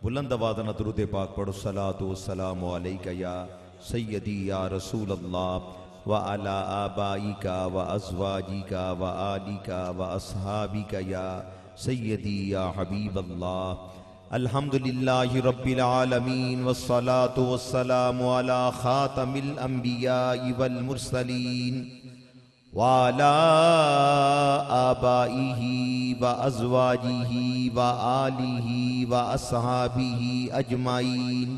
बुलंद आवाज़ न दुरूद पाक पढ़ो। सलातु वस्सलामु अलैका या सय्यदी या रसूल अल्लाह व अला आबाइका व अज़वाजिका व आलिका व अस्हाबिका या सय्यदी या हबीब अल्लाह। अल्हम्दुलिल्लाहि रब्बिल आलमीन वस्सलातु वस्सलामु अला खातमिल अंबियाइ वल मुरसलीन वाला आबाइही व अज़वाजिही व आलिही व अस्हाबिही अजमाइन।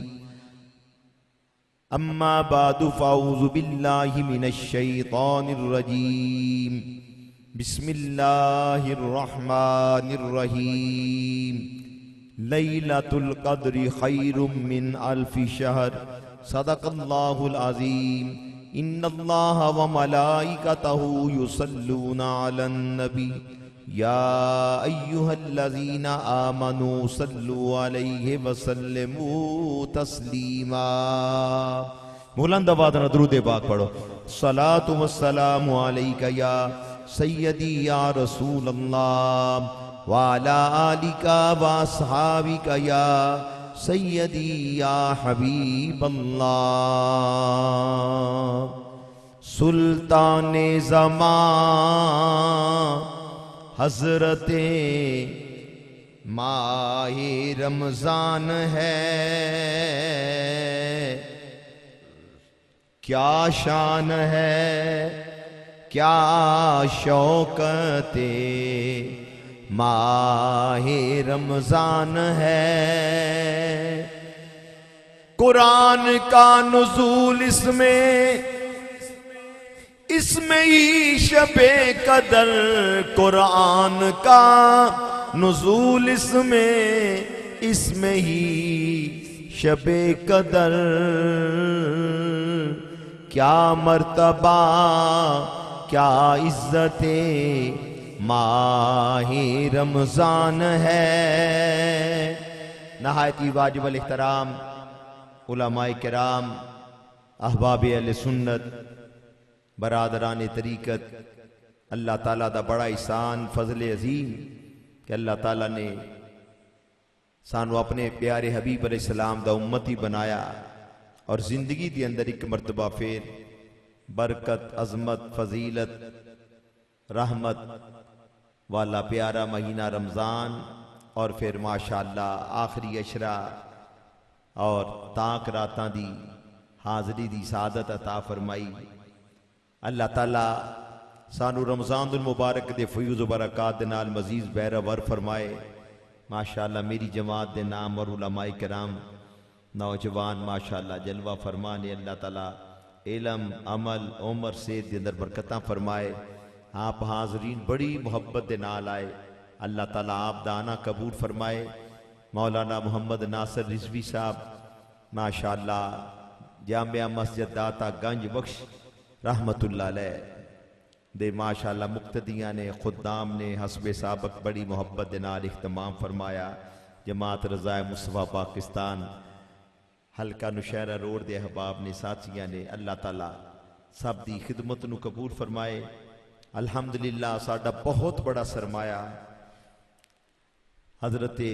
अम्मा बादु फ़अऊज़ु बिल्लाहि मिनश शैतानिर रजीम। बिस्मिल्लाहिर रहमानिर रहीम। लैलतुल क़द्रि खैरुम मिन अल्फि शहर। सदक़ल्लाहुल अज़ीम। इन्नल्लाह व मलाइकतहु युसल्लूना अलन नबी या अय्युहल्लज़ीना आमनू सल्लु अलैहि व सल्लिमू तस्लीमा। बुलंद आवाज़ में दुरूद पाक पढ़ो। सलातु वस्सलामु अलैका या सय्यदी या रसूल अल्लाह व अला आलिका व अस्हाबिका या सय्यदी या हबीब अल्लाह। सुल्ताने ज़मां हज़रते माहे रमज़ान है, क्या शान है क्या शौकते माहे रमज़ान है। कुरान का नुज़ूल इसमें ही शबे कदर। कुरान का नुज़ूल इसमें ही शबे कदर। क्या मर्तबा क्या इज्जते माहे रमज़ान है। नहायत ही वाजिबुल इहतराम उलमाए किराम, अहबाब अहले सुन्नत, बरादरान तरीक़त, अल्लाह ताला दा बड़ा एहसान फजल अजीम कि अल्लाह ताला ने सानू अपने प्यारे हबीब अलैहिस्सलाम दा उम्मती बनाया और जिंदगी के अंदर एक मरतबा फिर बरकत, अजमत, फजीलत, रहमत वाला प्यारा महीना रमज़ान और फिर माशाअल्लाह आखिरी अशरा और ताक रातां दी हाज़री दी सादत अता फरमाई। अल्लाह ताला सानू रमज़ानुल मुबारक दे फयूज़ बरक़ात दे नाल मज़ीद बहरावर फरमाए। माशाअल्लाह मेरी जमात दे नाम और उलमाए किराम नौजवान माशाअल्लाह जलवा फरमाने। अल्लाह ताला इल्म, अमल, उमर से दे अंदर बरकतां फरमाए। आप हाज़रीन बड़ी मोहब्बत दे नाल आए। अल्लाह ताला आप दा आना कबूल फरमाए। मौलाना मोहम्मद नासिर रिज़वी साहब माशाअल्लाह जामिया मस्जिद दाता गंज बख्श रहमतुल्लाह अलैह दे माशाअल्लाह मुक्तदियां ने, खुद्दाम ने हस्बे साबक बड़ी मोहब्बत दे नाल इख्तिमाम फरमाया। जमात रज़ाए मुस्तफ़ा पाकिस्तान हल्का नुशहरा रोड दे अहबाब ने, साथियां ने, अल्लाह ताला सब दी खिदमत नू कबूल फरमाए। अल्हम्दुलिल्लाह साडा बहुत बड़ा सरमाया हज़रते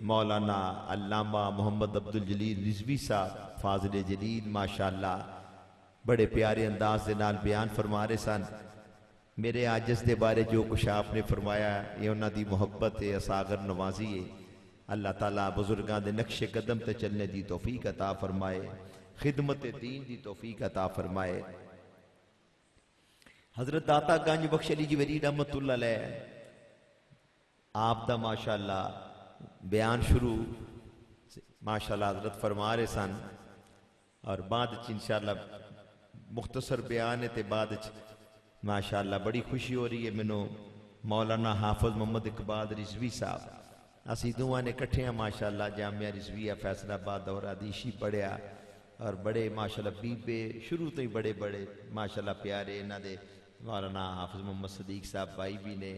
मौलाना अल्लामा मोहम्मद अब्दुल जलील रिज़वी साहब फाज़िल जलील माशाअल्लाह बड़े प्यारे अंदाज के नाल बयान फरमा रहे सन। मेरे आजिज़ के बारे जो कुछ आपने फरमाया ये उन्हां दी मुहब्बत है, असागर नवाजी है। अल्लाह ताला बुजुर्गां दे नक्शे कदम ते चलने की तौफीक अता फरमाए, खिदमत दीन की तौफीक अता फरमाए। हजरत दाता गंज बख्श अली जी वरी रहमतुल्लाह अलैह आप दा माशाअल्लाह बयान शुरू माशाअल्लाह हजरत फरमा रहे सन और बाद इंशाअल्लाह मुख्तसर बयान है ते बाद माशाअल्लाह बड़ी खुशी हो रही है मैनू। मौलाना हाफिज मोहम्मद इकबाल रिज़वी साहब असी दोवां ने कट्ठे माशाअल्लाह जामिया रिज़विया फैसलाबाद दौरा दीशी पढ़िया और बड़े माशाअल्लाह बीबे शुरू तो ही बड़े बड़े माशाअल्लाह प्यारे इन्हां दे मौलाना हाफिज मोहम्मद सदीक साहब भाई भी ने।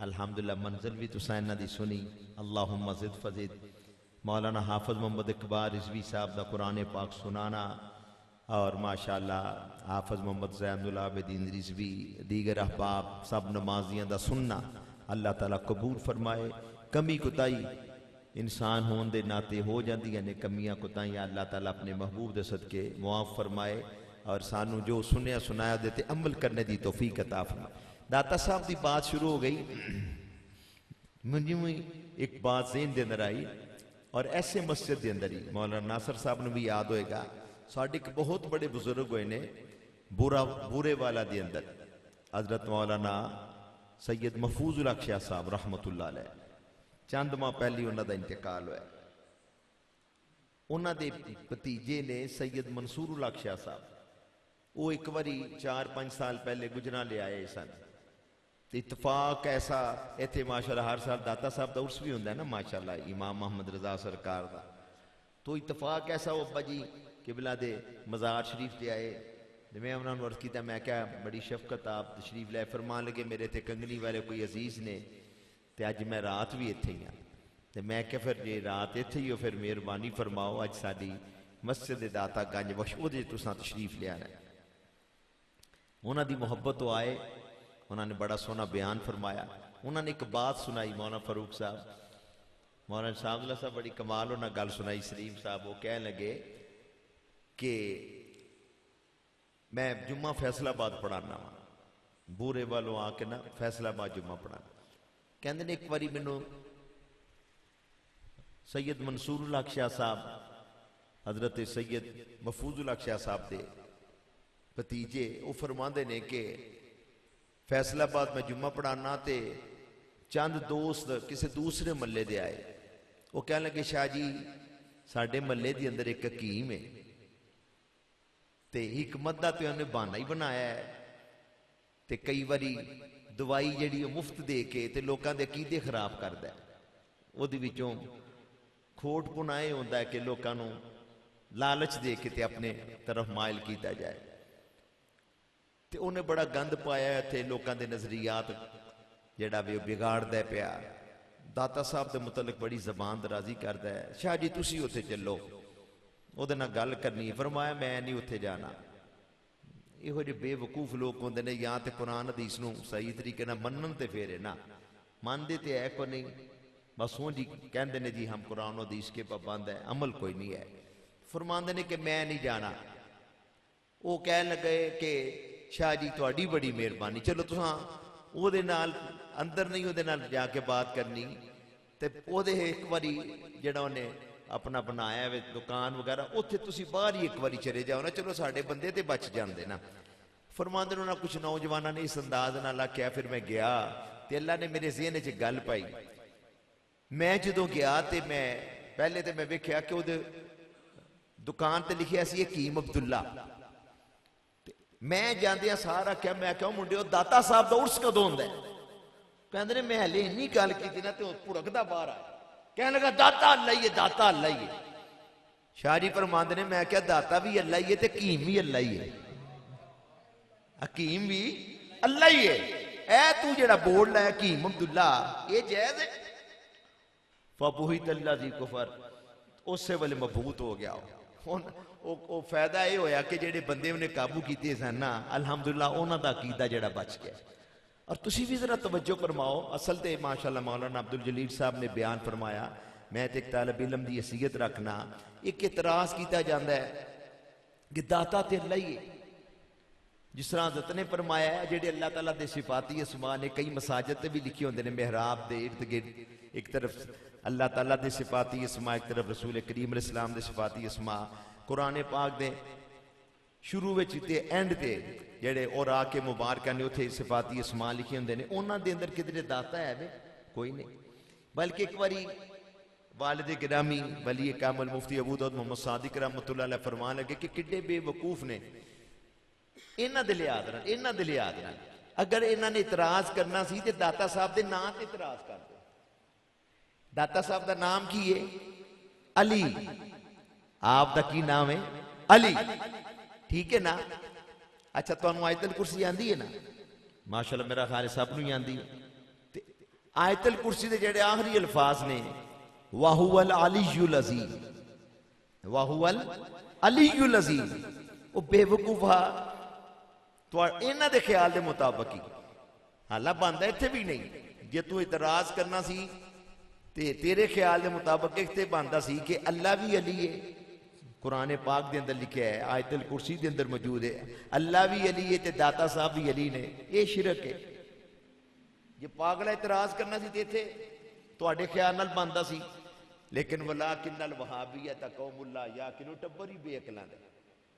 अल्हम्दुलिल्लाह मंजिल भी तुसां इन्हां दी सुनी। अल्लाहुम्मा ज़िद फज़िद। मौलाना हाफिज मोहम्मद इकबाल रिज़वी साहब दा कुरान पाक सुनाना और माशाअल्लाह हाफिज मोहम्मद ज़ैनुल आबिदीन रिज़वी दीगर अहबाब सब नमाजियां दा सुनना अल्लाह ताला कबूल फरमाए। कमी कुताई इंसान होने के नाते हो जांदियां ने कमियां कोताहियां। अल्लाह ताला अपने महबूब दे सदके मुआफ फरमाए और सानू जो सुनया सुनाया देते अमल करने की तौफीक अता फरमाए। दाता साहब की बात शुरू हो गई, मुझे एक बात ज़हन दे अंदर आई और ऐसे मस्जिद के अंदर ही मौलाना नासर साहब ने भी याद होएगा, साढ़े एक बहुत बड़े बुजुर्ग हुए ने बूरे वाला के अंदर हजरत मौलाना सैयद महफूजुल हक शाह साहब रहमतुल्लाह अलैह, चंद माह पहले उन्होंने इंतकाल होया। उन्होंने भतीजे ने सैयद मंसूरुल हक शाह साहब, वो एक बारी 4-5 साल पहले गुजरा ले आए सन। इतफाक ऐसा इतने माशाल्लाह हर साल दाता साहब का उर्स भी होंगे ना माशाल्लाह, इमाम मोहम्मद रजा सरकार का। तो इतफाक ऐसा वो अब्बा जी किबला दे मज़ार शरीफ ले आए। मैं उन्होंने अर्ज किया, मैं क्या बड़ी शफकत आप तशरीफ लाए। फरमान लगे मेरे ते कंगनी वाले कोई अजीज ने ते अज मैं रात भी इत्थे ही हाँ। तो मैं क्या फिर जे रात इत्थे ही हो फिर मेहरबानी फरमाओ, अज साडी मस्जिद दाता गंज बख्श वो तुसां तशरीफ लिया है। उन्हों की मुहब्बत तो आए, उन्होंने बड़ा सोहना बयान फरमाया। उन्होंने एक बात सुनाई, मौलाना फारूक साहब, मौलाना शाहगुला साहब बड़ी कमाल उन्होंने गल सुनाई। सलीम साहब वो कह लगे कि मैं जुम्मा फैसलाबाद पढ़ाना वा, बूरे वालों आके ना फैसलाबाद जुम्मा पढ़ाना। कहते ने एक बारी मैनू सैयद मंसूरुल हक शाह साहब हजरत सैयद महफूजुल हक शाह साहब के भतीजे वो फरमाते ने कि फैसलाबाद में जुम्मा पढ़ाना, तो चंद दोस्त किसी दूसरे महल्ले दे आए। वो कह लगे शाह जी साडे महल्ले के अंदर एक हकीम है, तो हिकमत का तो उन्हें बहाना ही बनाया है, तो कई बारी दवाई जी मुफ्त दे के ते लोगों के अकीदे खराब करता है। वो खोट पुनाए होता है कि लोगों को लालच दे के ते अपने तरफ मायल किया जाए। तो उन्हें बड़ा गंद पाया इतने लोगों के नजरियात जड़ा भी बिगाड़ता पिया। दाता साहब के मुतलक बड़ी जबान दराजी करता है, शाह जी तुसी उत्थे चलो ਉਹਦੇ ਨਾਲ गल करनी। फरमाया मैं नहीं उत्थे जाना। ਇਹੋ ਜਿਹੇ बेवकूफ लोग होंगे ने, या तो कुरान हदीस नूं सही तरीके नाल मनन ते फेरे ना मानते तो है को नहीं, बस वो जी कहते ने जी हम कुरान हदीस के पाबंद है, अमल कोई नहीं है। फरमाते ने कि मैं नहीं जाना। वो कह लगे कि शाह जी तुहाडी बड़ी मेहरबानी, चलो तुसां ਉਹਦੇ नाल अंदर नहीं ਉਹਦੇ नाल जाके बात करनी। तो ਉਹਦੇ एक बारी ਜਿਹੜਾ ਉਹਨੇ अपना बनाया वे दुकान वगैरह उत्थे तुसी बाहर ही एक बारी चले जाओ ना, चलो साडे बंदे ते बच जाते ना। फरमांदे ने कुछ नौजवानों ने इस अंदाज नाल आख्या। फिर मैं गया ते अल्लाह ने मेरे ज़हन च गल पाई। मैं जदों गया तो मैं पहले तो मैं वेख्या कि उहदे दुकान ते लिखिया सी हकीम अब्दुल्ला। मैं जांदिया सारा क्या मैं क्यों मुंडियो दाता साहब का उर्स कदों हुंदा है? कहंदे ने मैं हले इन्नी गल कीती ना ते भुड़कदा बाहर आया, कहने लगा दाता अल्लाह ही है, दाता अल्लाह ही है। शाह जी फरमांदे ने मैं क्या दाता भी अल्लाह ही है ते हकीम भी अल्लाह ही है, हकीम भी अल्लाह ही है। ऐ तू जेड़ा बोल रहा है हकीम अब्दुल्ला ये जायज है? फबुहित अल्लाज़ी कुफर, उसे वेले मबूत हो गया। हुण ओ फायदा ये होया कि जेड़े बंदे उन्हें काबू कीते सन ना अल्हम्दुलिल्लाह उन्हां दा अकीदा जेड़ा बच गया। और तुसी भी जरा तवज्जो फरमाओ। असल तो माशाअल्लाह मौलाना अब्दुल जलील साहब ने बयान फरमाया, मैं तो एक तालिब इलम की हैसियत रखना। एक इतराज किया जाता है कि दाता तो अल्लाह ही है, जिस तरह हज़रत ने फरमाया है जेडे अल्लाह ताला दे सिफाती असमा ने कई मसाजिद ते भी लिखे होंगे ने मेहराब दे इर्द गिर्द। एक तरफ अल्लाह ताला दे सिफाती असमा, एक तरफ रसूल करीम अलैहिस्सलाम दे सिफाती असमा। कुरान पाक दे शुरू में ते एंड ते जेडे और आके मुबारक ने उत्थे सिफाती असमा लिखे होंगे ने, उन्हां दे अंदर किधरे दाता है वे कोई नहीं। बल्कि एक बारी वालिद गिरामी वली कामिल मुफ्ती अबू दाऊद मोहम्मद सादिक रहमतुल्लाह अलैह फरमान लगे कि किड्डे बेवकूफ ने इन्हां दे लिहाज नाल अगर इन्हां ने इतराज करना सी ते दाता साहब दे नाम ते इतराज करदे। दाता साहब दा नाम की है? अली। आप दा की नाम है? अली, ठीक है ना? अच्छा तुहानू आयतल कुर्सी आंदी है ना? माशाअल्लाह मेरा ख्याल सब नूं आंदी है। आयतल कुर्सी दे जेड़े आखिरी अल्फाज ने वाहुवल अलीयुल अज़ीम, वाहुवल अलीयुल अज़ीम, वो बेवकूफा तो इन्हां दे ख्याल दे मुताबिक ही हाला बनदा इत्थे भी नहीं। जे तू इतराज करना सी ते तेरे ख्याल के मुताबिक एक ते बनता सी कि अल्लाह भी अली है। कुरान पाक के अंदर लिखा है, आयतुल कुर्सी के अंदर मौजूद है, अल्लाह भी अली है ते दाता साहब भी अली ने। ये शिरक है। जे पागला इतराज करना सी ते इत्थे तुहाडे ख्याल नाल बनता सी, लेकिन वला किन्नल वहाबिया ता कौमुल्ला या किनो टब्बर ही बेअकलां दे।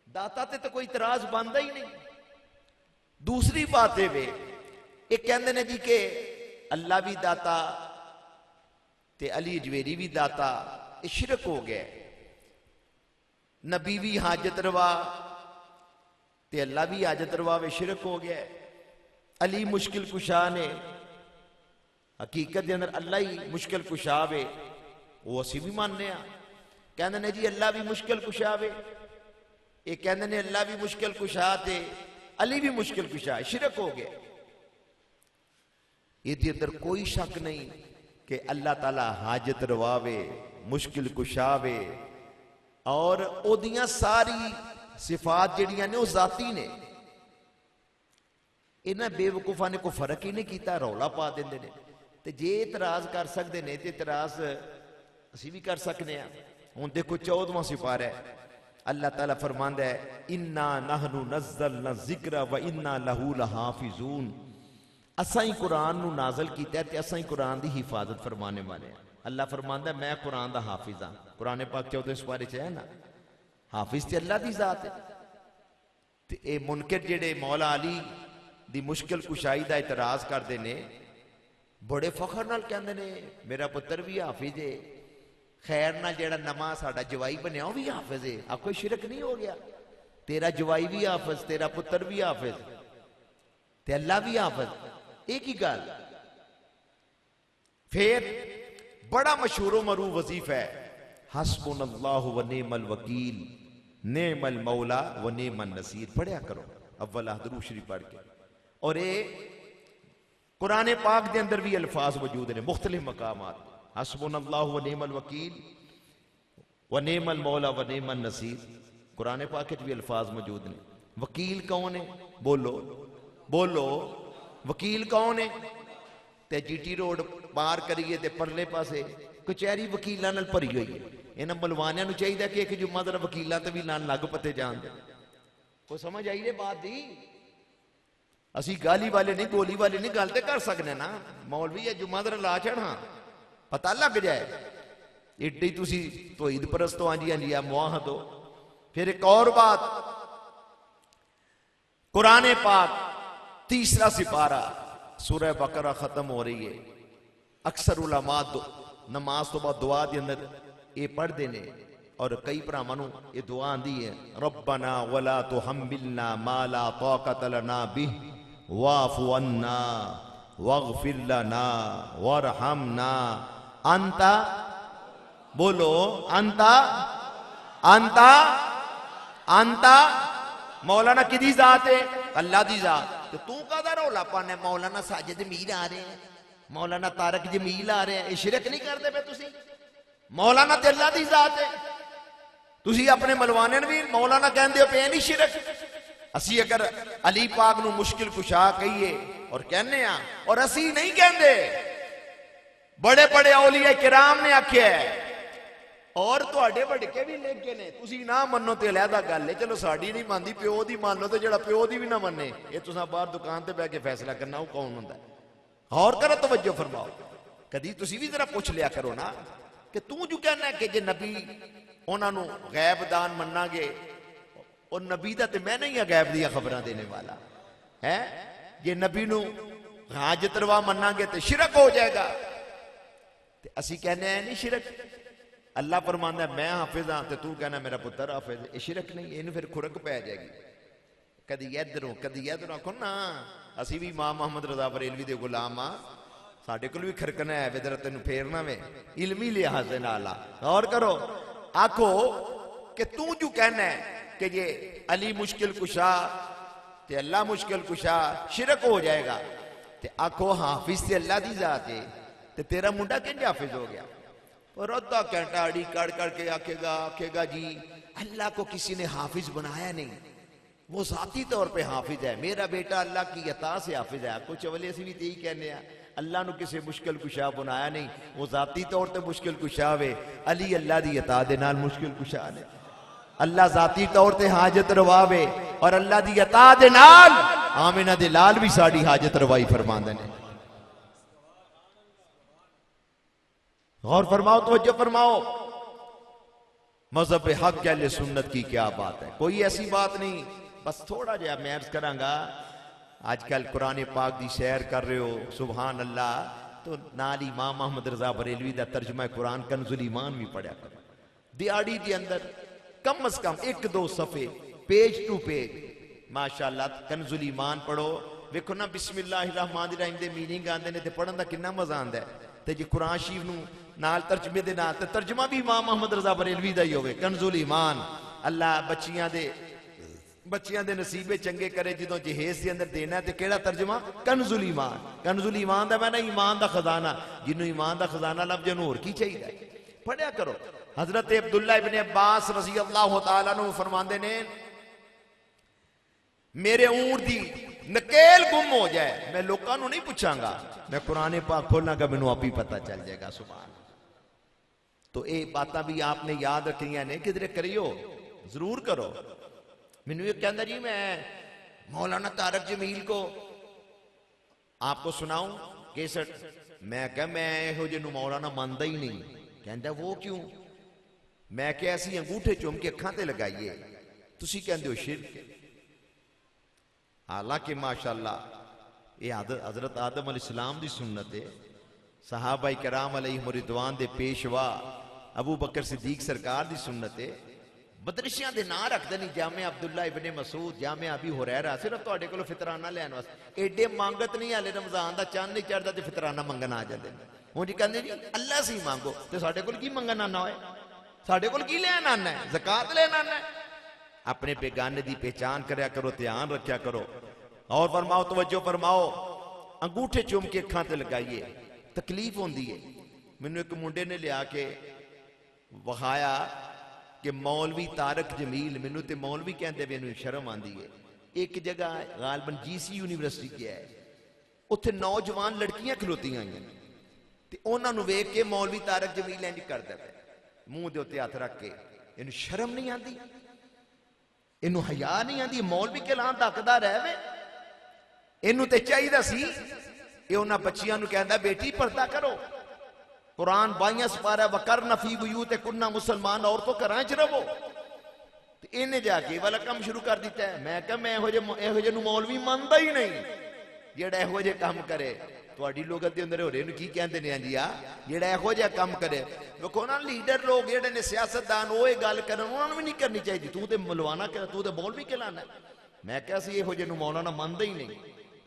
दाता ते तो कोई इतराज बनता ही नहीं। दूसरी बात है वे ये कहते हैं जी कि अल्लाह भी दाता ते अली जवेरी भी दाता, ये शिरक हो गया। नबी भी हाजत रवा ते अल्लाह भी हाजत रवा, वे शिरक हो गया। अली मुश्किल कुशा ने, हकीकत के अंदर अल्लाह ही मुश्किल कुशा वे, वो असी भी मानने आ। कहते ने जी अल्लाह भी मुश्किल कुशा वे, ये कहते ने अल्लाह भी मुश्किल कुशा थे अली भी मुश्किल कुशा, शिरक हो गया। ये अंदर कोई शक नहीं कि अल्लाह ताला हाजत रवावे, मुश्किल कुशावे, और ओदियां सारी सिफात जड़ियां ने वो जाती ने। इन्हां बेवकूफा ने कोई फर्क ही नहीं किया, रौला पा देंदे ने। ते जे इतराज कर सकते ने ते इतराज असी भी कर सकते हैं। हुण देखो 14वां सिपारा है, अल्लाह ताला फरमांदा है इन्ना नहनु नज़्ज़लना ज़िक्र व इन्ना लहू लहाफिज़ून। असा ही कुरान नू नाज़िल कीता है ते असा ही कुरान दी हिफाजत फरमाने वाले हैं। अल्लाह फरमांदा है मैं कुरान दा हाफिज हां। कुरान पाक 14 सिपारे च है ना, हाफिज ते अल्लाह दी जात है। ते ए मुनकर जेड़े मौला अली दी मुश्किल कुशाई दा इतराज करदे ने, बड़े फखर नाल कहंदे ने मेरा पुत्र भी हाफिज है। खैर ना जेड़ा नमा साडा जवाई बनया भी हाफिज है। आप कोई शिरक नहीं हो गया? तेरा जवाई भी हाफिज, तेरा पुत्र भी हाफिज ते अल्लाह भी हाफिज, एक ही गल। फिर बड़ा मशहूर मरू वजीफा है हस्बुनल्लाहु व निअमल वकील नेमल मौला व नेमन नसीर। पढ़िया करो अव्वल दरूद शरीफ पढ़ के। और ये कुरान पाक के अंदर भी अल्फाज मौजूद ने मुख्तलिफ मकामात। हस्बुनल्लाहु व निअमल वकील व नेमल मौला व नेमन नसीर, कुरान पाक भी अल्फाज मौजूद ने। वकील कौन है? बोलो बोलो, वकील कौन है? ते जीटी रोड पार करिए ते परले पासे कचहरी वकीलों नाल भरी हुई है। इन्हां मलवानियां नूं चाहिए कि एक जुम्मा जरा वकीलों ते भी नाल लग पते जान दे। कोई समझ आई रे बात दी? असी गाली वाले नहीं, गोली वाले नहीं, गल ते कर सकने ना। मौलवी है जुम्मा जरा ला छड़ा, पता लग जाए। एडी तुसी तौहीद परस्त हो? जी जी मुआह दो। फिर एक और बात, कुरान पाक तीसरा सिपारा सूरह बकरा खत्म हो रही है। अक्सर उलमा नमाज तो बाद दुआ के अंदर ये पढ़ते ने, और कई भरावां नूं ये दुआ आंदी है रब्बना वला तुहम्मिलना मा ला ताक़त लना बिह वाफ़ु अन्ना वग़फ़िर लना वरहमना अंता। बोलो अंता अंता अंता। मौलाना किदी जात है? अल्लाह दी जात। तो तू कादा रौला पाने? मौलाना साजिद मीर आ रहे हैं, मौलाना तारक जमील आ रहे हैं, ये शिरक नहीं करते पे तुसी? मौलाना ते अल्लाह दी जात है, तुसी अपने मलवाने भी मौलाना कहंदे हो पे नहीं शिरक? असी अगर अली पाक नू मुश्किल कुशा कहिए और कहने आ, और असी नहीं कहंदे, बड़े बड़े औलिया किराम ने आख्या है, और तुहाडे वडके भी लेके ने, तुसी ना मनो ते अलहदा गल है। चलो साडी नहीं मानदी, प्यो दी मान लो, ते जेड़ा प्यो दी भी ना मन्ने, ये तुसां बाहर दुकान ते बैठ के फैसला करना वो कौन हुंदा है? और करो तवज्जो फरमाओ। कदी तुसी भी जरा पुछ लिया करो ना कि तू जो कहना है कि जे नबी उन्होंने गैब दान मन्नागे, और नबी दा ते मैं नहीं है गैब दिया खबरां देने वाला है। जे नबी नू हाजत रवा मन्नागे तो शिरक हो जाएगा। ते असी कहने हैं नहीं शिरक। अल्लाह फरमांदा मैं हाफिज हाँ ते तू कहना मेरा पुत्र हाफिज, ये शिरक नहीं। इन्हू फिर खुरक पै जाएगी, कदी इधरों कदी इधरों। आखो ना असी भी इमाम मोहम्मद रजा बरेलवी दे गुलाम हाँ, साडे कोल भी खरकना है, जरा तेन फेरना वे इलमी लिहाज दे नाल। और करो, आखो कि तू जो कहना है कि ये अली मुश्किल कुशा ते अल्लाह मुश्किल कुशा, शिरक हो जाएगा। ते आखो हाफिज ते अल्लाह दी जात है, ते तेरा मुंडा किंज हाफिज हो गया? और अद्धा घंटा अड़ी कड़ करके आखेगा आखेगा जी अल्लाह को किसी ने हाफिज बनाया नहीं, वो जाती तौर पे हाफिज है। मेरा बेटा अल्लाह की अता से हाफिज है। कुछ अवले से भी यही कहने हैं, अल्लाह नू किसी मुश्किल कुशा बनाया नहीं, वो जाती तौर पर मुश्किल कुशा वे। अली अल्लाह दी अता दे नाल मुश्किल कुशा ने। अल्लाह जाती तौर पर हाजत रवावे और अल्लाह दी अता दे नाल आमिना दे लाल भी साड़ी हाजत रवाई फरमांदे ने। गौर फरमाओ, तवज्जो फरमाओ, मजहब हक अहले सुन्नत की क्या बात है। कोई ऐसी बात नहीं, बस थोड़ा जिहा मैं अर्ज करांगा। आजकल कुरान पाक की सैर कर रहे हो, सुबहान अल्लाह, तो नाल इमाम मोहम्मद रजा बरेलवी का तर्जमा कुरान कंजुल ईमान भी पढ़िया करो। दिहाड़ी के अंदर कम अज कम 1-2 सफ़े पेज टू पेज माशाअल्लाह कंजुल ईमान पढ़ो। वेखो ना बिस्मिल्लाहिर्रहमानिर्रहीम दे मीनिंग आंदे ने ते पढ़न दा कितना मजा आंदा है। ते जे कुरान शरीफ नू नाल तर्जमे दे नाल ते तर्जमा भी इमाम मोहम्मद रजा बरेलवी दा ही होवे, कंजुल ईमान। अल्लाह बच्चियां दे नसीबे चंगे करे जो जहेज के अंदर देना है, तो केड़ा तर्जमा? कंजुल ईमान। कंजुल ईमान दा मैंने ईमान दा खजाना, जिन्हों ईमान दा खजाना लब जन होर की चाहिए, पढ़िया करो। हजरत अब्दुल्ला इब्ने अब्बास रजी अल्लाह तआला अन्हु फरमांदे ने, मेरे ऊंट दी नकेल गुम हो जाए, मैं लोगों को नहीं पूछांगा, मैं कुरान पाक खोलांगा, मैनू आप ही पता चल जाएगा। सुभान। तो ये बातें भी आपने याद रखियां ने, किधरे करियो, जरूर करो। मैनू ये कहता जी मैं मौलाना तारक जमील को आपको सुनाऊं केसट। मैं क्या मैं यहो जिन्हों मौलाना मानता ही नहीं। कहता वो क्यों? मैं क्या ऐसी अंगूठे चुम के अखां ते लगाइए, तुसी कहंदे हो शिरक। हालांकि माशाअल्लाह ये हजरत आदम अलैहिस्सलाम दी सुन्नत है। सहाबाए कराम अलैहिम रिदवान दे पेशवा अबू बकर सिद्दीक सरकार दी सुन्नत है। मदरसियां दे नां रखदे नहीं, जामिया अब्दुल्ला इब्ने मसूद, जामिया अबी हुरैरा, सिर्फ तुहाडे कोलों फितराना लैण वास्ते। एडे मंगत नहीं, हाले रमजान दा चंद नहीं चढ़दा ते फितराना मंगन आ जांदे ने। हुण जी कहंदे जी अल्लाह सी मांगो, ते साडे कोल की मंगन आना होए? साडे कोल की लैण आना है? ज़कात लैण आना है? अपने बेगाने की पहचान करया करो, ध्यान रखा करो। और फरमाओ, तवज्जो फरमाओ, अंगूठे चुम के अखां ते लगाइए, तकलीफ होंदी है। मैनू एक मुंडे ने लिया के वहाया कि मौलवी तारक जमील, मैनू तो मौलवी कहते, मैनू शर्म आती है। एक जगह गालबन GC यूनिवर्सिटी गया है, उत्थे नौजवान लड़कियां खलोती आई, तो उन्होंने वेख के मौलवी तारक जमील इंज करदा पिया, मूँह के उत्ते हथ रख के। इनू शर्म नहीं आती, इनू हया नहीं आती, मौलवी कहलान दा हकदार है वे। इनू ते चाहिदा सी ये उन्हां बच्चियां नू कहंदा, बेटी पर्दा करो, कुरान 22 सिपारा वकरना फी बुयूत कुन्ना, मुसलमान औरतों घरां च रहो। ते इन्हें जाके वाला काम शुरू कर दिता है। मैं कहा मैं इहो जे नू मौलवी मानदा ही नहीं, जेड़ा इहो जे काम करे। तुहाडी लोगत दे अंदर होरे नू की कहंदे ने जी आ, जेड़ा इहो जिहा काम करे। देखो ना लीडर लोग जेड़े ने सियासतदान वो ये गल करन, उन्हां नू भी नहीं करनी चाहिए। तू ते मलवाना कर, तू ते मौलवी कहलाना। मैं कहा सी इहो जे नू मौलाना मानदा ही नहीं,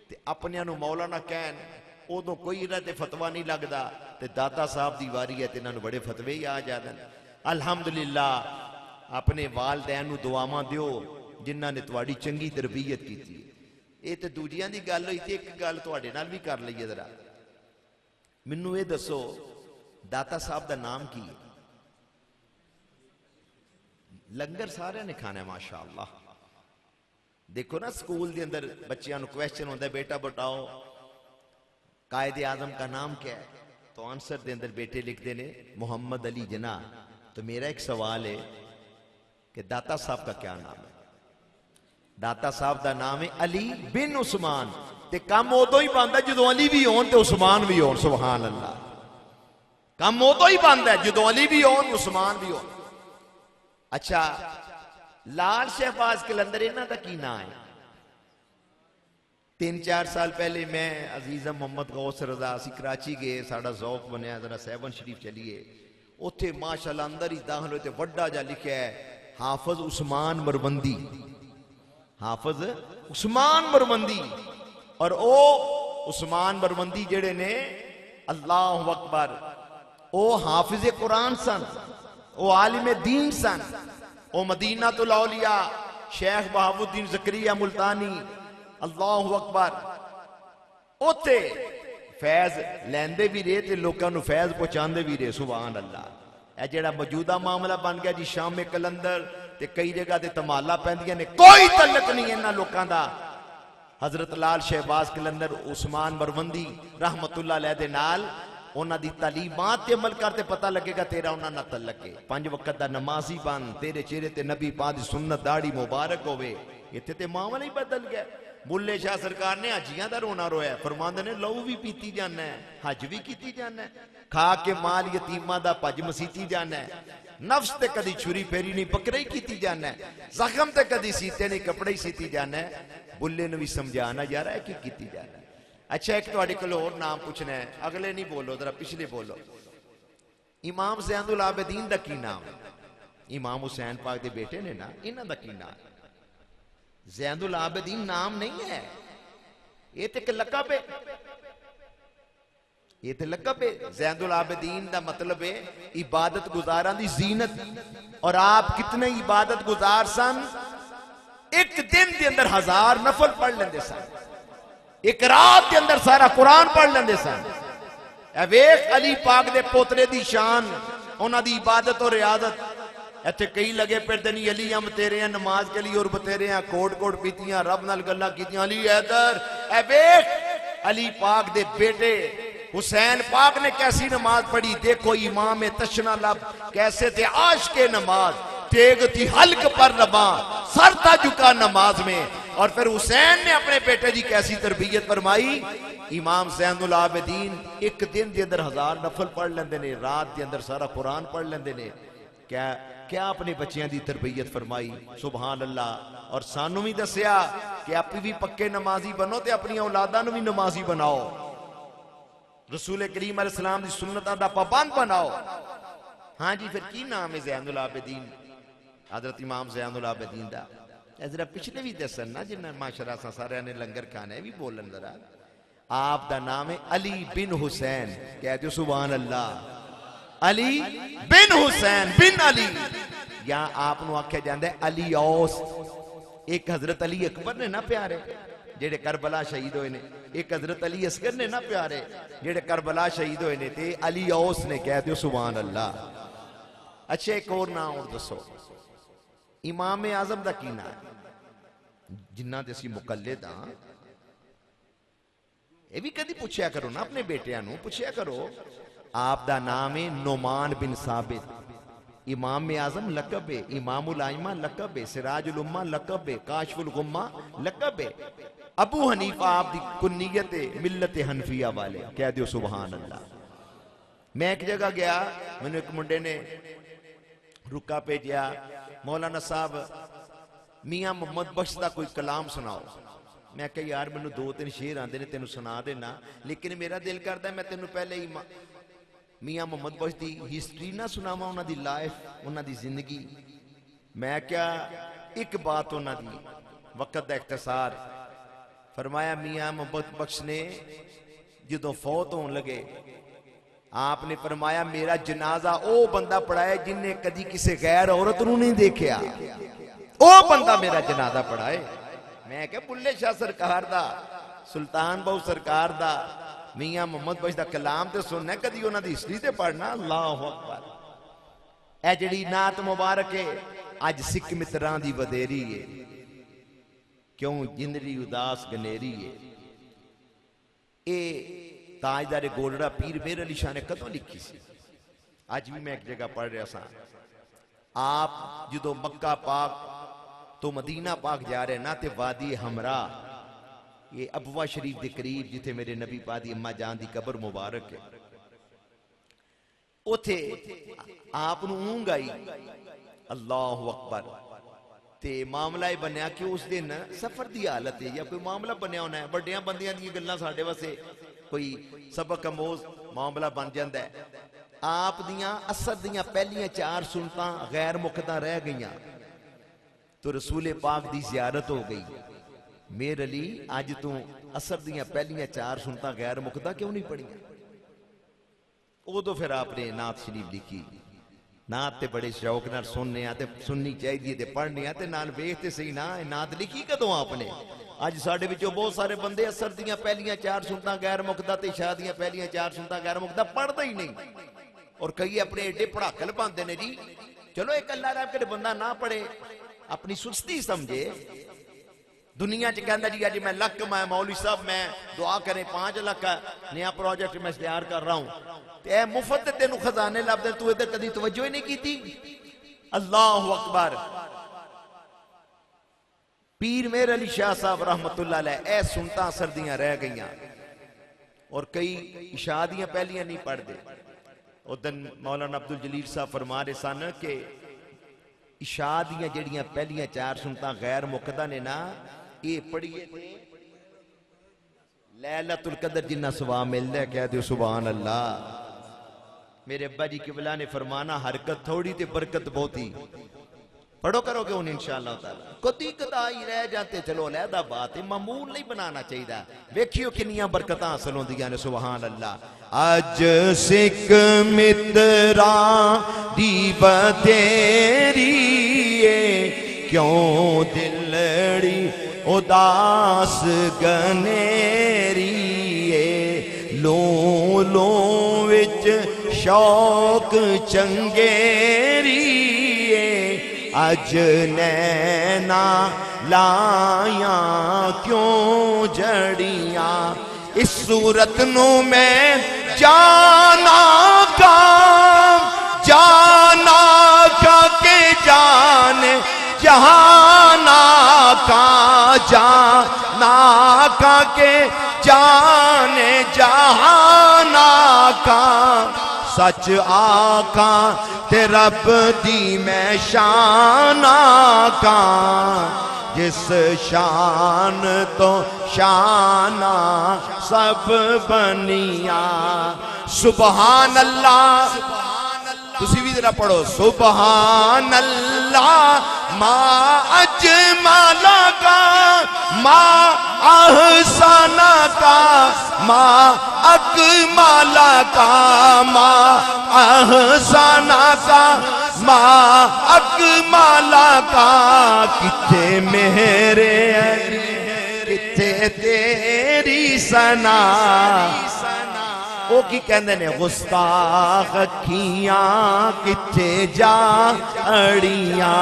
ते अपनियां नू मौलाना कहन, उदों कोई इन्हां ते फतवा नहीं लगदा। ते दाता साहब दी वारी है ते इन्हां नू बड़े फतवे ही आ जांदे। अल्हम्दुलिल्लाह, अपने वालदैन नू दुआवां दिओ जिन्हां ने तुहाडी चंगी तरबियत कीती। ये तो दूजियां दी गल होई, ते एक गल तुहाडे नाल भी कर लईए जरा। मैनू ये दसो, दाता साहब दा नाम की है? लंगर सारे ने खाना है माशाअल्लाह। देखो ना स्कूल के अंदर बच्चियां नू क्वेश्चन होता है, बेटा बताओ कायदे आजम का नाम क्या है? तो आंसर के अंदर बेटे लिखते ने मोहम्मद अली जना। तो मेरा एक सवाल है कि दाता साहब का क्या नाम है? दाता साहब का नाम है अली बिन उस्मान। ते कम उदों ही बनता जो अली भी होन ते उस्मान भी होन। सुभान अल्लाह, कम उदों ही बनता है जो अली भी होन उस्मान भी होन। अच्छा, लाल शहबाज कलंदर इन्हां दा की नाम है? 3-4 साल पहले मैं अजीजा मोहम्मद गौस रजा असी कराची गए, साड़ा ज़ौक बनया, जरा सहबन शरीफ चलिए। उत्थे माशाअल्लाह अंदर ही दाखिल होते वड्डा जा लिखा है हाफिज उस्मान मरबंदी, हाफिज उस्मान मरबंदी। और ओ उस्मान मरबंदी जेड़े ने, अल्लाह अकबर, ओ हाफिज कुरान सन, ओ आलिम दीन सन, ओ मदीना तुल औलिया शेख बहाउद्दीन ज़करिया मुल्तानी, अल्लाह अकबर, उथे फैज लैंदे भी रहे ते लोगों को फैज पहुंचाते भी रहे। सुभान अल्लाह। यह जेड़ा मौजूदा मामला बन गया जी शामे कलंदर ते कई जगह ते तमाला पैंदियां ने, कोई तलक नहीं इन्हां लोकां दा। हजरत लाल शहबाज कलंदर उस्मान बरवंदी रहमतुल्लाह अलैह दे नाल उन्हां दी तालीमात ते अमल करते पता लगेगा तेरा उन्हां नाल तल्लक है। 5 वक्त दा नमाजी बन, तेरे चेहरे ते नबी पाक दी सुन्नत दाढ़ी मुबारक होवे। इत्थे ते मामला ही बदल गया। बुल्ले शाह सरकार ने हाजियां दा रोना रोया, फरमांदे ने लहू भी पीती जाना है, हज भी कीती जाना है, खा के माल यतीमां दा भज मसीती जाना है, नफ्स ते कदी छुरी फेरी नहीं बकरे ही कीती जाना है, जख्म ते कदी सीते नहीं कपड़े ही सीती जाना है। बुल्ले ने भी समझाना जा रहा है कि कीती जाना है। अच्छा एक तुहाडे कोल होर नाम पूछना है, अगले नहीं बोलो, जरा पिछले बोलो। इमाम ज़ैनुल आबिदीन दा की नाम? इमाम हुसैन पाक दे बेटे ने ना, इन्हां दा की नाम? ज़ैनुल आबिदीन नाम नहीं है, ये तो एक लकब है, ये तो लकब है। ज़ैनुल आबिदीन दा मतलब है इबादत गुजारां दी जीनत। और आप कितने इबादत गुजार सन, एक दिन के अंदर 1000 नफल पढ़ लेंदे सन, एक रात के अंदर सारा कुरान पढ़ लेंदे सन। वेख अली पाक दे पोतरे दी शान, उन्हां दी इबादत और रियादत। इत्थे कई लगे फिरदे नहीं अली हम तेरे हैं नमाज के लिए और बतेरे हैं, कोट कोट पीतियां, रब नाल गल्लां कीतियां, अली हैदर। ए वेख अली पाक दे बेटे हुसैन पाक ने कैसी नमाज पढ़ी, देखो इमाम तशना लब कैसे थे आशिक़े नमाज, तेग थी हल्क पर रबा, सर था झुका नमाज में। और फिर हुसैन ने अपने बेटे की कैसी तरबियत फरमाई। इमाम ज़ैनुल आबिदीन एक दिन के अंदर 1000 नफल पढ़ लेंदे ने, रात के अंदर सारा कुरान पढ़ लेंदे ने। क्या क्या अपने बच्चों की तरबियत फरमाई, सुभान अल्लाह। और सानू भी दसिया कि आप भी पक्के नमाजी बनो तो अपनी औलादा भी नमाजी बनाओ, रसूल करीम अलैहिस्सलाम की सुन्नतां दा पाबंद बनाओ। हाँ जी, फिर की नाम है ज़ैनुल आबिदीन, हजरत इमाम ज़ैनुल आबिदीन दा? जरा पिछले भी दसन ना, जिन्हें माशरा सारे ने लंगर खाना है भी बोलन जरा। आप दा नाम है अली बिन हुसैन, कहते हो सुभान अल्लाह। अली बिन हुसैन बिन अली, या आप आख्या जाता है अली औस। एक हजरत अली अकबर ने ना प्यारे जेड़े करबला शहीद होए ने, एक हजरत अली असगर ने ना प्यारे जेड़े करबला शहीद होए ने, ते अली औस ने, कहते हो सुभान अल्लाह। अच्छा एक और नाम और दसो, इमाम आजम दा की नाम? जिन्ना दे असीं मुकल्लिद हां, ये भी कदी पूछया करो ना अपने बेटियां नूं, पूछया करो। आप दा नाम है नोमान बिन साबित। इमाम आजम लकब है, इमामुल आइमा लकब है, सिराजुल उम्मा लकब है, काशफुल गुम्मा लकब है। अबू हनीफा आप दी कुन्नियत है मिल्लत हनफिया वाले, कह दियो सुभान अल्लाह। मैं एक जगह गया, मैंने एक मुंडे ने रुका भेजा, मौलाना साहब मियां मोहम्मद बख्श का कोई कलाम सुनाओ। मैं कहा यार मैनू 2-3 शेर आते हैं, तेन सुना देना, लेकिन मेरा दिल करता है मैं तेन पहले ही मियां मोहम्मद बख्श की हिस्टरी ना सुनावा, उन्होंने लाइफ, उन्होंने जिंदगी। मैं क्या एक बात उन्होंने वक्त का इख्तिसार फरमाया, मियां मोहम्मद बख्श ने जो फौत होने लगे, आपने फरमाया मेरा जनाजा ओ बंदा पढ़ाए जिन्हें कदी किसी गैर औरत नूं नहीं देखा, ओ बंदा मेरा जनाजा पढ़ाए। मैं क्या बुल्ले शाह सरकार दा, सुल्तान बहु सरकार दा, मियां मोहम्मद बख्श दा कलाम ते सुनना, कदी उन्हां दी हिस्ट्री ते पढ़ना। अल्लाहु अकबर। ए जिहड़ी नात मुबारक है अज सिख मित्रां दी वधेरी है, क्यों जिंदड़ी उदास गनेरी है। ए ताजदारे गोलड़ा पीर मेहर अली शाह ने कदों लिखी सी? अज भी मैं एक जगह पढ़ रहा सा, आप जो मक्का पाक तो मदीना पाक जा रहे ना, ते वादी हमरा, ये अबवा शरीफ के करीब जिथे मेरे नबी पाक दी अम्मा जान दी कबर मुबारक है, उथे आप ऊंघ आई। अल्लाहु अकबर। ते मामला यह बनया कि उस दिन सफर की हालत है या कोई मामला बनया होना है, वड्डियां बंदियां दी गल्लां साडे वास्ते कोई सबक अमोज मामला बन जाता है। आप दियां असर दियां पहलियां 4 सुनतां गैर मुकदा रह गईयां, तो रसूले पाक दी जियारत हो गई। मेर अली अज तू असर दियां पहलियां 4 सुनतां गैर मुकदा क्यों नहीं पढ़ियां? उदों फिर आपने नात शरीफ लिखी। नात ते बड़े शौक नाल सुनने ते सुननी चाहिए ते पढ़ने ते नाल वेखते सही ना, नात लिखी कदों आपने? अज साडे विचों बहुत सारे बंदे असर दियां पहलियां 4 सुनतां गैर मुकदा ते इशा दियां पहलियां 4 सुनतां गैर मुकदा पढ़दा ही नहीं। और कई अपने एडे पढ़ाकल पांदे ने जी। चलो एक अल्लाह रब के बंदा ना पढ़े, अपनी सुस्ती समझे, दुनिया च कहता जी अज मैं लक मैं मौलवी साहब मैं दुआ करें 5 लाख का नया प्रोजेक्ट मैं तैयार कर रहा हूं ते मुफ्त तेन खजाने लभदे तू इधर कदी तवज्जो ही नहीं की। अल्लाह अकबर। पीर मेर अली शाह साहब रहमतुल्लाह अलैह ए सुनता सर्दियां रह गईयां और कई इशा दियां पहलियां नहीं पढ़ते। उस दिन मौलाना अब्दुल जलील साहब फरमा रहे सन कि इशा दियां जड़ियां पहलियां 4 सुनता गैर मुकदा ने ना ये पढ़िए लैलतुल कदर जिन्ना सवाब मिलता है कह दो सुभान अल्लाह। मेरे अब्बा जी किबला ने फरमाना हरकत थोड़ी ते बरकत बहुती। पढ़ो करोगे हूं इंशाअल्लाह ताला कदी कदाई रह जाते चलो अलहदा बात है मामूल नहीं बनाना चाहिए। वेखियो किन्नियां बरकतां हासिल होंदियां ने सुभान अल्लाह। अज सिख मित्रा दी बतेरी क्यों दिलड़ी उदास गनेरी लो लो विच शौक चंगेरी अज नैना लाया क्यों जड़ियां इस सूरत नू मैं जाना का के जान जहाना का जाना का के जाने जहाना का सच आका ते रब दी मैं शाना का जिस शान तो शाना सब बनिया। सुबहान अल्लाह तुसी भी जरा पढ़ो सुबहान अल्लाह माँ अजमाला का माँ अहसाना का माँ अकमाला का माँ अहसाना का माँ अकमाला का किथे मेरे किथे तेरी सना। वो की कहते ने गुस्ताख अखियां किथे जा अड़ियां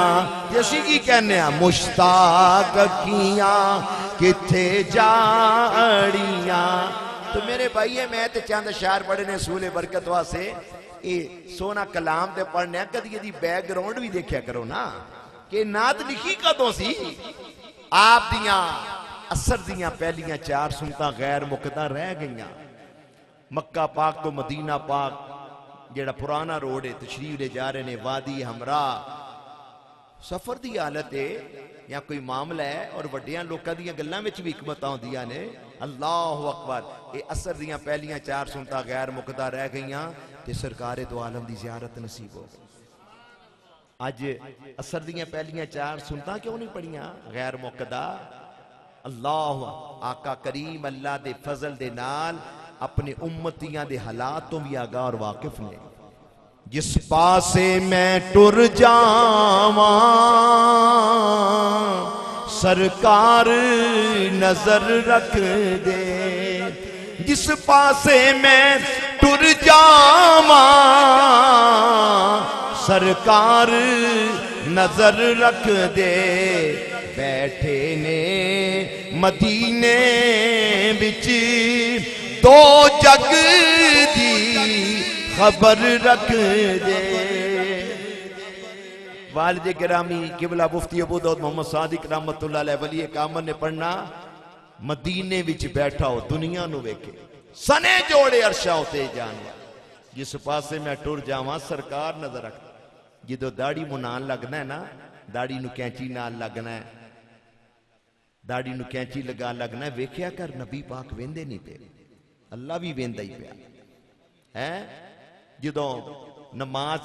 जैसी की कहने मुश्ताक अखियां किथे जा अड़ियां। तो मेरे भाई मैं तो चंद शार पढ़े ने सूले बरकत वास्ते ये सोना कलाम ते पढ़ने कदी कदी बैकग्राउंड भी देखा करो ना कि नात लिखी कदों सी। आप दियां असर दियां पहलियां 4 सुनता गैर मुकदा रह गईयां। मक्का पाक तो मदीना पाक जेड़ा पुराना रोड है तशरीफ ले जा रहे ने वादी हमरा सफर की हालत है या कोई मामला है और वड्डियां लोकां दियां गल्लां विच भी हिकमतां होंदियां ने। अल्लाह अकबर। ये असर दियां पहलियां 4 सुनता गैर मुकदा रह गईयां ते सरकारे दो आलम दी ज़ियारत नसीब हो गई। अज असर दियां पहलियां 4 सुनता क्यों नहीं पढ़ियां गैर मुकदा। अल्लाह आका करीम अल्लाह दे फजल दे नाल अपने उम्मतियां दे हालात तो भी आगाह और वाकिफ ने। जिस पासे मैं टुर जावा सरकार नजर रख दे जिस पासे मैं टुर जावा सरकार नजर रख दे। बैठे ने मदीने बिच दो जग दी खबर रख दे। वालिद गिरामी किबला मुफ्ती अबू दाऊद मोहम्मद सादिक रहमतुल्लाह अलैह वली कामन ने पढ़ना मदीने विच बैठा हो दुनिया नु वेखे सने जोड़े अरशा उते जान जिस पासे मैं टुर जावां सरकार नजर रख। जो दाढ़ी मुनान लगना है ना दाढ़ी नु कैंची नाल लगना है दाढ़ी नु कैंची लगा लगना वेख्या कर नबी पाक वेंदे नहीं पे अल्लाह भी वेंदा ही पिया है। जो नमाज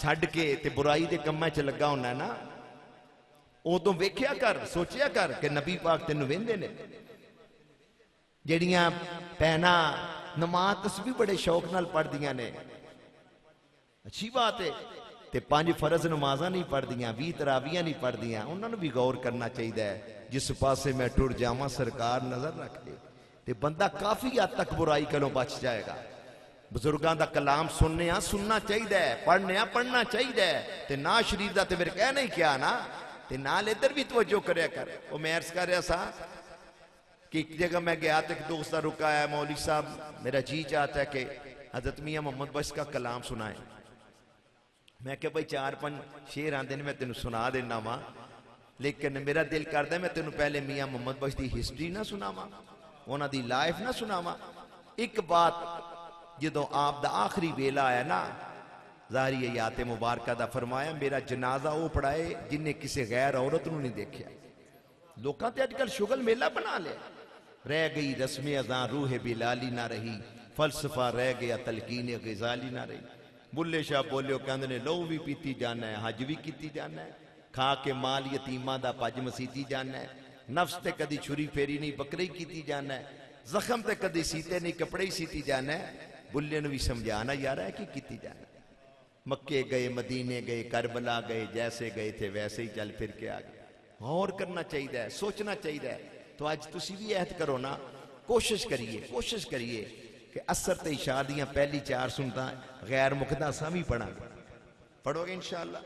छड़ के ते बुराई के कम्मां च लगा होना ना उदों वेख्या कर सोचिया कर कि नबी पाक तेन वेंदे ने। जड़ियां भैनां नमाज तस्बीह बड़े शौक नाल पढ़दियां ने अच्छी बात है ते 5 फर्ज नमाजा नहीं पढ़दियां 20 तरावियां नहीं पढ़दियां उन्होंने भी गौर करना चाहिए। जिस पासे मैं टुर जावां सरकार नजर रख दे ते बंदा काफी हद तक बुराई कोलों बच जाएगा। बुजुर्गों का कलाम सुनने सुनना चाहिए पढ़ने पढ़ना चाहिए ते ना शरीफ का तो फिर कहना ही क्या ना ते नाल इधर भी तवज्जो करया कर। वो मैं अर्ज कर रहा सा कि एक जगह मैं गया तो एक दोस्त का रुका है, मौलवी साहब मेरा जी चाहता है कि हजरत मियां मोहम्मद बख्श का कलाम सुनाए। मैं क्या भाई 4-5 शेर आते हैं मैं तेन सुना देना वा, लेकिन मेरा दिल करता मैं तेन पहले मियां मोहम्मद बख्श की हिस्टरी ना सुनावा, उन्हों की लाइफ ना सुनावा। एक बात जो आप दा आखिरी वेला आया ना, ज़ाहिरी हयात मुबारक दा फरमाया मेरा जनाजा वो पढ़ाए जिन्हें किसी गैर औरत नूं नहीं देखा। लोगों ते अजकल शुगल मेला बना लिया, रह गई रस्म अज़ां रूह बिलाली ना रही, फलसफा रह गया तलकीन गिजाली ना रही। बुल्ले शाह बोलियो कहंदे ने लहू भी पीती जाना है, हज भी कीती जाना है, खा के माल यतीमा दा पज मसीती जाना है, नफ्स ते कदी छुरी फेरी नहीं बकरी कीती जाना है, जख्म ते कदी सीते नहीं कपड़े ही सीती जाना है। बुल्ले ने भी समझाना यार है कि कीती जाना। मक्के गए मदीने गए करबला गए, जैसे गए थे वैसे ही चल फिर के आ गए। गौर करना चाहिए, सोचना चाहिए। तो अज तुसी भी ऐहद करो ना, कोशिश करिए कि असर ते इशा दियां पहली 4 सुनता गैर मुकदा असां भी पढ़ांगे, पढ़ोगे इंशाअल्लाह।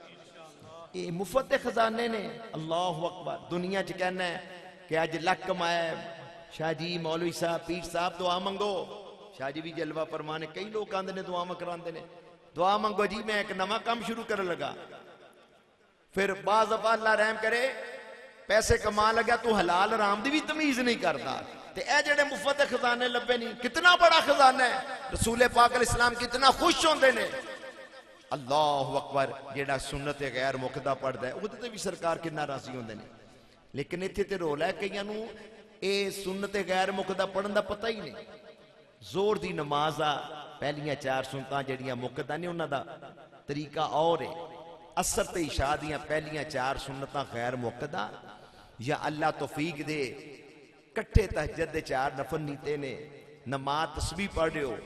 ये मुफ्त दे खजाने ने। अल्लाहु अकबर। दुनिया च कहना है कि अज लक कमाया शाह जी मौलवी साहब पीर साहब दुआ मंगो, शाह जी भी जलवा फरमाने, कई लोग आंदे ने दुआ करांदे ने, दुआ मंगो जी मैं एक नवा काम शुरू कर लगा। फिर बाज दफा अल्लाह रहम करे पैसे कमा लगा तू हलाल हराम दी भी तमीज नहीं करता, ते ए जेड़े मुफ्त खजाने लभे नहीं, कितना बड़ा खजाना है। रसूल पाक अलैहिस्सलाम कितना खुश होंदे ने। अल्लाहु अकबर। जेड़ा सुन्नत गैर मुकदा पढ़दा है उहदे ते भी सरकार कितना राजी होंदे ने। लेकिन इत्थे ते रोल है कईयां नूं ए सुन्नत गैर मुकदा पढ़न दा पता ही नहीं। जोर दी नमाज आ पहलियां 4 सुन्नतां जेड़ियां मुकदा नहीं उन्हां दा तरीका और है। असर ते इशा दियां पहलियां 4 सुन्नतां गैर मुकदा या अल्लाह तौफीक दे कट्ठे तहज्जुद दे 4 नफल नीते ने, नमाज तस्बीह पढ़ रहे हो,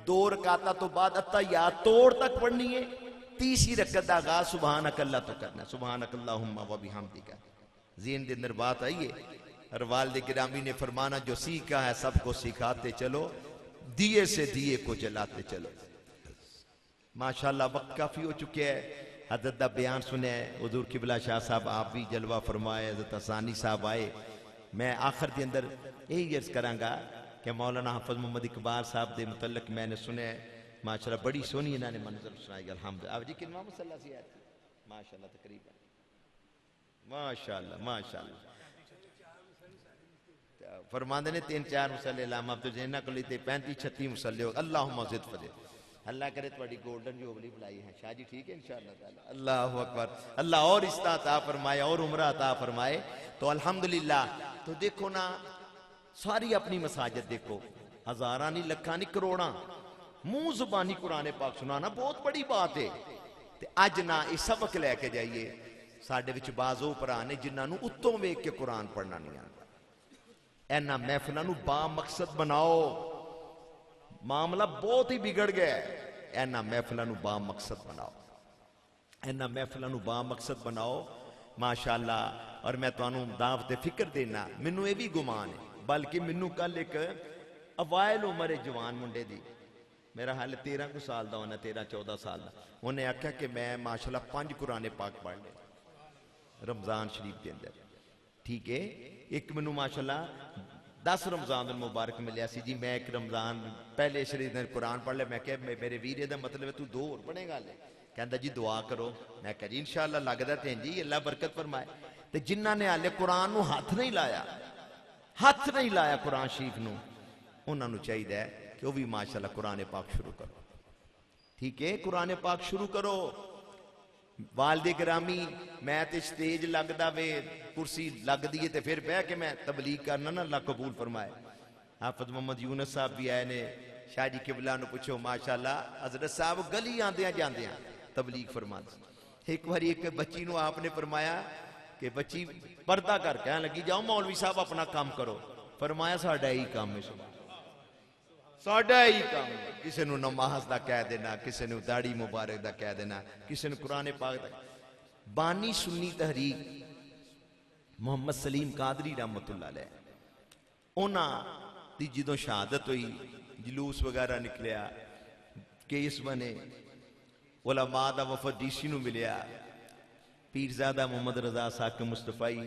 2 रकाता तो बाद अत्तहियात तोड़ तक पढ़नी है, तीसरी रकत का आगाज सुबहानक अल्लाह तो करना, सुबहानक अल्लाहुम्मा व बिहम्दिका। ज़हन के अंदर बात आई है। और वालिद गिरामी ने फरमाना जो सीखा है सबको सिखाते चलो, दिए से दिए को जलाते चलो। माशाअल्लाह वक्त काफी हो चुके हैं। हजरत दा बयान सुने, हुजूर किबला शाह साहब आप भी जलवा फरमाए, हजरत हसानी साहब आए। मैं आखिर के अंदर यही अर्ज करांगा कि मौलाना हाफिज मोहम्मद इकबाल साहब के मुतल्लक मैंने सुने, माशाअल्लाह बड़ी सोहनी इन्होंने मंजर सुनाई। अल्हम्दुलिल्लाह। जी कितना मुसल्ला सी आती माशाअल्लाह तकरीबन माशाअल्लाह माशाअल्लाह फरमाते ने 3-4 मुसल्ले लामा तो जिन्होंने को 35-36 मुसल्ले हो। अल्लाहुम्मा ज़िद फज़िल। अल्लाह करे तुम्हारी गोल्डन जुबली बुलाई है शाह जी, ठीक है इंशाअल्लाह ताला। अल्लाहु अकबर। अल्लाह और इस्ता अता फरमाए और उम्र अता फरमाए। तो अल्हम्दुलिल्लाह। तो देखो ना सारी अपनी मसाजिद देखो, हजारा नहीं लखा नहीं करोड़ा मुंह जुबानी कुरान पाक सुनाना बहुत बड़ी बात है। ते अज ना ये सबक लैके जाइए। साडे विच बाज़ो भरा ने जिन्होंने उत्तों वेख के कुरान पढ़ना नहीं आता। इन्हां महफिलों नूं बा मकसद बनाओ, मामला बहुत ही बिगड़ गया है। इन्हां महफिलों नूं बा मकसद बनाओ, इन्हां महफिलों नूं बा मकसद बनाओ माशाअल्लाह। और मैं तुहानूं दावत फिक्र देना, मैनू ये भी गुमान है, बल्कि मैनू कल एक अवाइल उम्र है जवान मुंडे दी, मेरा हाल 13 को साल का होना, 13-14 साल का, उन्हें आख्या कि मैं माशाअल्लाह 5 कुरान पाक पढ़ ले रमजान शरीफ के अंदर। ठीक है। एक मैनू माशाअल्लाह 10 रमजान मुबारक मिले सी जी, मैं एक रमजान पहले शरीफ ने कुरान पढ़ लिया। मैं क्या मेरे वीर का मतलब है तू 2 और पढ़ेगा ले, कहता जी दुआ करो। मैं कहा जी इंशाअल्लाह लगता तो जी अल्लाह बरकत फरमाए। तो जिन्हों ने हाले कुरान नूं हाथ नहीं लाया, हाथ नहीं लाया कुरान शरीफ नूं, उन्होंने चाहिए कि वह भी माशाअल्लाह कुरान पाक शुरू करो। ठीक है, कुरान पाक शुरू करो। वालिद गिरामी मैं तो स्टेज लगता वे कुर्सी लगती है तो फिर बह के मैं तबलीग करना ना, अल्लाह कबूल फरमाए। हाफिज मोहम्मद यूनुस साहब भी आए ने, शाह जी किबला नूं पुछो माशाअल्लाह हजरत साहब गली आंदियां जांदियां तबलीग फरमाते। एक बार एक बच्ची नूं आपने फरमाया कि बच्ची पर्दा कर, कहने लगी जाओ मौलवी साहब अपना काम करो। फरमाया साडा ही काम है, साडा ही काम है। किसी नूं नमाज दा कह देना, किसी नूं दाढ़ी मुबारक दा कह देना, किसी नूं कुरान पाक दा। बानी सुन्नी तहरीक मोहम्मद सलीम कादरी रहमतुल्लाह अलैह, उन्हां दी जदों शहादत हुई, जलूस वगैरह निकलिया, केस बने, उलमा दा वफद डीसी नूं मिलिया, पीरजादा मोहम्मद रजा साक मुस्तफ़ाई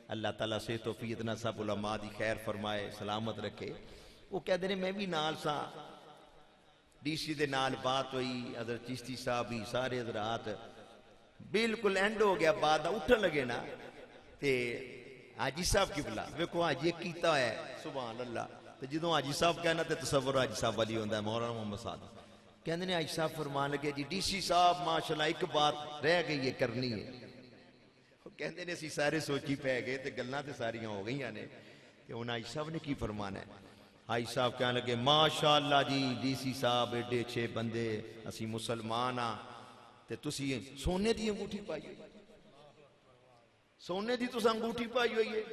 अल्लाह ताला से तौफीक ना सब उलमा दी खैर फरमाए सलामत रखे। वो कहते ने मैं भी नाल सा डीसी दे नाल बात हुई हज़रत चिश्ती साहब भी सारे हज़रात बिल्कुल एंड हो गया बाद उठन लगे ना ते हाजी साहब की बुला वेखो हाजी कीता है सुभान अल्लाह। तो जो हाजी साहब कहना तो तसव्वुर हाजी साहब वाली होंदा है मौलाना मोहम्मद साहब कहते ने हाजी साहब फरमान लगे जी डीसी साहब माशाल्लाह एक बात रह गई है करनी है। कहते ने असीं सारे सोची पै गए तो गल्लां ते सारियां हो गई ने कि हुण हाजी साहब ने की फरमाना है। हाजी साहब कहने लगे माशाअल्लाह जी डीसी साहब एडे अच्छे बंदे असीं मुसलमान हाँ ते तुसीं सोने दी अंगूठी पाई हुई सोने दी तुसीं अंगूठी पाई हुई है।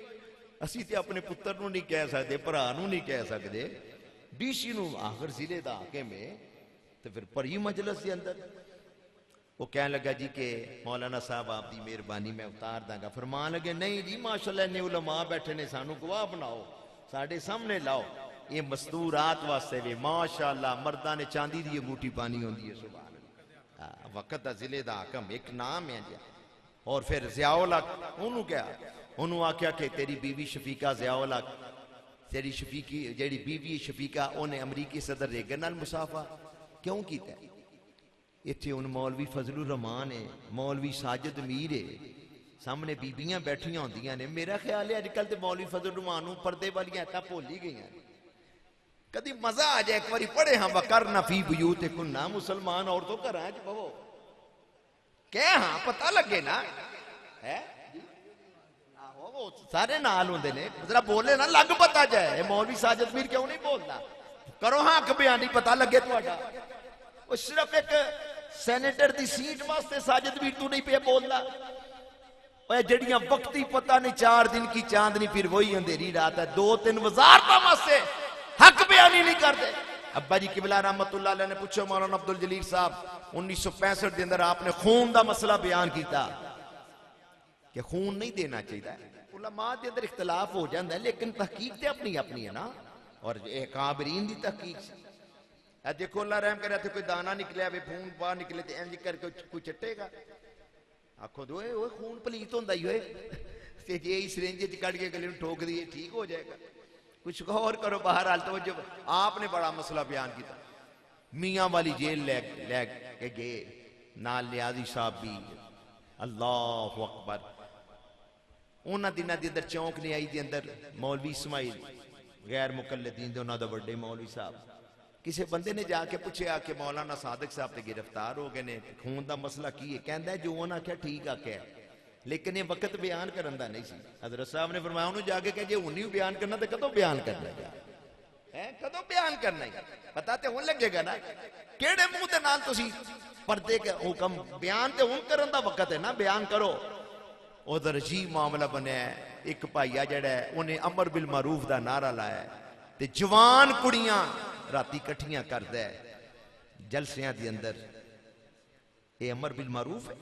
असीं ते अपने पुत्तर नूं नहीं कह सकते भरा नूं नहीं कह सकते डीसी नूं आखिर जिले दा हाकिम है तो फिर भरी मजलिस के अंदर वो कह लगा जी के मौलाना साहब आपकी मेहरबानी मैं उतार दांगा। फरमान लगे नहीं जी माशाअल्लाह इन्ने उलमा बैठे ने सानू गवाह बनाओ साडे सामने लाओ ये मस्तूरात वास्ते वे माशाअल्लाह मर्दा ने चांदी दी अंगूठी पानी होंदी है सुभान अल्लाह। वक्त दा जिले दा हाकम एक नाम है जी। और फिर ज़ियाउल हक ओनू क्या ओनू आख्या कि तेरी बीवी शफीका ज़ियाउल हक तेरी शफीकी जेड़ी बीवी शफीका उन्हें अमरीकी सदर रेगन नाल मुसाफा क्यों कीता। इत्थे हुण मौलवी फजलुर रहमान है मौलवी साजिद मीर है सामने बीबियां बैठियां होंदियां ने। मेरा ख्याल है अजकल तो मौलवी फजलुर रहमान नूं पर्दे वालियां ऐतां भुल ही गईयां। कदी मजा आ जाए एक बारी पढ़े हाँ वकरना फी बुयूतिकुन्ना मुसलमान औरतों घरां च बहो कह हाँ पता लगे ना है आहो सारे नाल होंदे ने जरा बोले ना लग पता जाए। मौलवी साजिद मीर क्यों नहीं बोलता करो हाँ हक बयानी पता लगे तुहाडा। वो सिर्फ एक सैनेटर दी सीट वास्ते साजिद मीर तू नहीं पे बोलता जड़ियां वक्ती पता नहीं 4 दिन की चांदनी फिर वही अंधेरी रात है 2-3 वजारतां वास्ते हक बयानी नहीं करते। अब्बा जी किबला रहमतुल्लाह अलैह ने पूछो मौलाना अब्दुल जलील साहब 1965 के अंदर आपने खून का मसला बयान किया कि खून नहीं देना चाहिए। उलमा के अंदर इख्तलाफ हो जाता है लेकिन तहकीक तो अपनी अपनी है ना और काबरीन की तहकीक देखो अल्लाह रहम करे थे कोई दाना निकलिया वे खून बाहर निकले तो इंज करके कोई चट्टेगा आखो दो खून पलीत होंदा ही होए जे सिरिंज च कट के गले ठोक दिए ठीक हो जाएगा। कुछ गौर करो बाहर हाल तो जब आपने बड़ा मसला बयान किया मियाँ वाली जेल ले के गए नाल लियाजी साहब भी अल्लाह अकबर। उन्होंने दिनों के अंदर चौंक नहीं आई अंदर मौलवी इस्माइल गैर मुकल्लिदीन दे उन्होंने बड़े मौलवी साहब किसी बंदे ने जाके पूछा कि मौलाना सादिक साहब तो गिरफ्तार हो गए ने खून का मसला की है कहता जो उन्हें आख्या ठीक आख्या लेकिन ये वक्त बयान करने का नहीं सी। हजरत साहब ने फरमाया उन्होंने जाके कह जे हुण ही बयान करना तो कदों बयान करना है कदों बयान करना है पता तो हुण लगेगा ना केड़े मुंह दे नाल तुसीं पर्दे के हुक्म बयान तो हुण करन दा वक्त है ना बयान करो। उधर अजीब मामला बनया एक भाईया जड़ा उन्हें अमर बिल मारूफ का नारा लाया ते जवान कुड़ियां राती कट्ठियां करदा है जलसियां दे अंदर ये अमर बिल मारूफ है।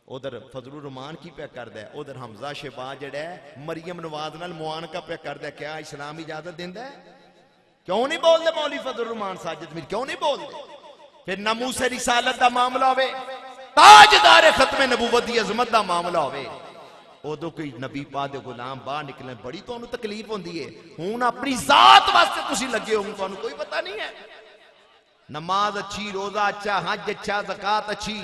उधर फजलुर रहमान की पे करदा है उधर हमजा शहबाज जड़ा है मरियम नवाज नाल मुआनका पे करदा है क्या इस्लाम इजाजत देंदा है क्यों नहीं बोलते मौलवी फजलुर रहमान साजिद मीर क्यों नहीं बोलते। फिर नमूसे रिसालत का मामला होवे ताजदार खत्मे नबूवत की अजमत का मामला होवे उदों कोई नबी पाक दे गुलाम बाहर निकले बड़ी तुहानू तकलीफ होंदी है। हुण अपनी जात वास्ते तुसीं लगे हो तुहानू कोई पता नहीं है। नमाज अच्छी रोजा अच्छा हज अच्छा ज़कात अच्छी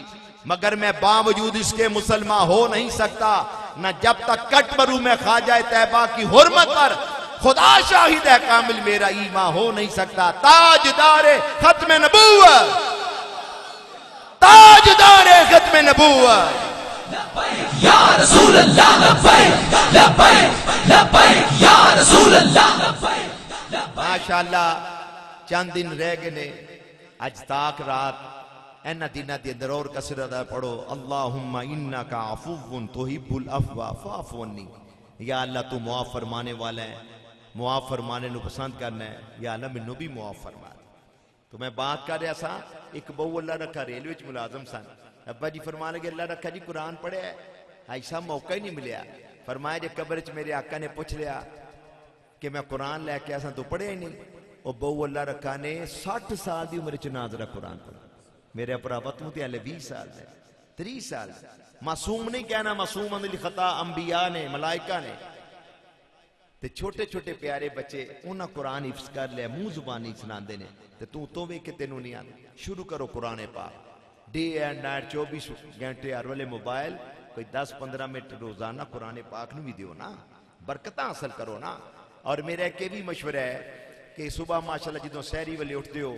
मगर मैं बावजूद इसके मुसलमान हो नहीं सकता न जब तक कट मरू में ख्वाजा तैयबा की हुर्मत पर खुदा शाहिद है कामिल मेरा ईमान हो नहीं सकता। ताजदारे खत्म नबूवत ताजदारे खत्म नबूवत या रसूल अल्लाह लब्बैक लब्बैक लब्बैक या रसूल अल्लाह लब्बैक माशाअल्लाह चंद दिन रह गए ने अज तक रात इन्ना दिनों के अंदर और कसरत पढ़ो अल्लाहुम्मा इन्नका अफुव्वुन तुहिब्बुल अफ़्वा फ़अफ़ु अन्नी। या अल्लाह तू मुआफ़ फरमाने वाला है मुआफ़ फरमाने को पसंद करना है या अल्लाह मैनू भी मुआफ़ फरमा। तो मैं बात कर रहा था एक बहु अल्लाह रखा रेलवे च मुलाजम सन अब्बा जी फरमा लगे अल्लाह रखा जी कुरान पढ़िया आई साहब मौका ही नहीं मिलया फरमाया जे कब्र च मेरे आका ने पूछ लिया कि मैं कुरान लैके आया तू पढ़िया ही नहीं। वो बहु अल्लाह रखा ने 60 साल की उम्र च नाजरा कुरान पढ़ा मेरे भरावा तू तो हले 20 साल है 30 साल मासूम नहीं कहना, मासूम अनिल खता अंबिया ने, मलाइका ने। ते छोटे छोटे प्यारे बच्चे उन्हें कुरान हिफ्ज कर लिया, मुंह जुबानी सुनाते ने, ते तू तो वे कि तेनों नहीं आता। शुरू करो कुरान पाक, डे एंड नाइट 24 घंटे हर वेले मोबाइल, कोई 10-15 मिनट रोजाना कुरान पाक नूं भी दियो ना, बरकत हासिल करो ना। और मेरा एक भी मशवरा है कि सुबह माशाल्लाह जो सहरी वाले उठते हो,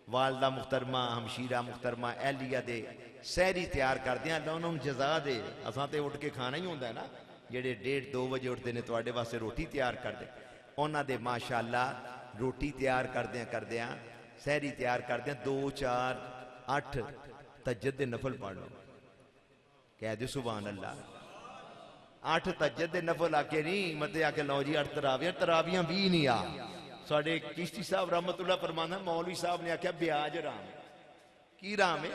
वालदा मुख्तरमा, हमशीरा मुख्तरमा, एहलिया दे सहरी तैयार करते हैं, उन्होंने जजा दे। असां ते उठ के खाना ही होंदा है ना, जेडे 1:30-2 बजे उठते हैं तुहाडे वास्ते रोटी तैयार करते, उन्हां दे माशाअल्लाह रोटी तैयार करदे सहरी तैयार करदे 2, 4, 8 तहज्जुद दे नफल पढ़ लो। कह दो सुभान अल्लाह। 8 तहज्जुद दे नफल आके नहीं मते आके लो जी 8 तरावियां भी नहीं आ। साडे चिश्ती साहब रहमतुल्लाह फरमाना, मौलवी साहब ने आख्या ब्याज राम की राम है,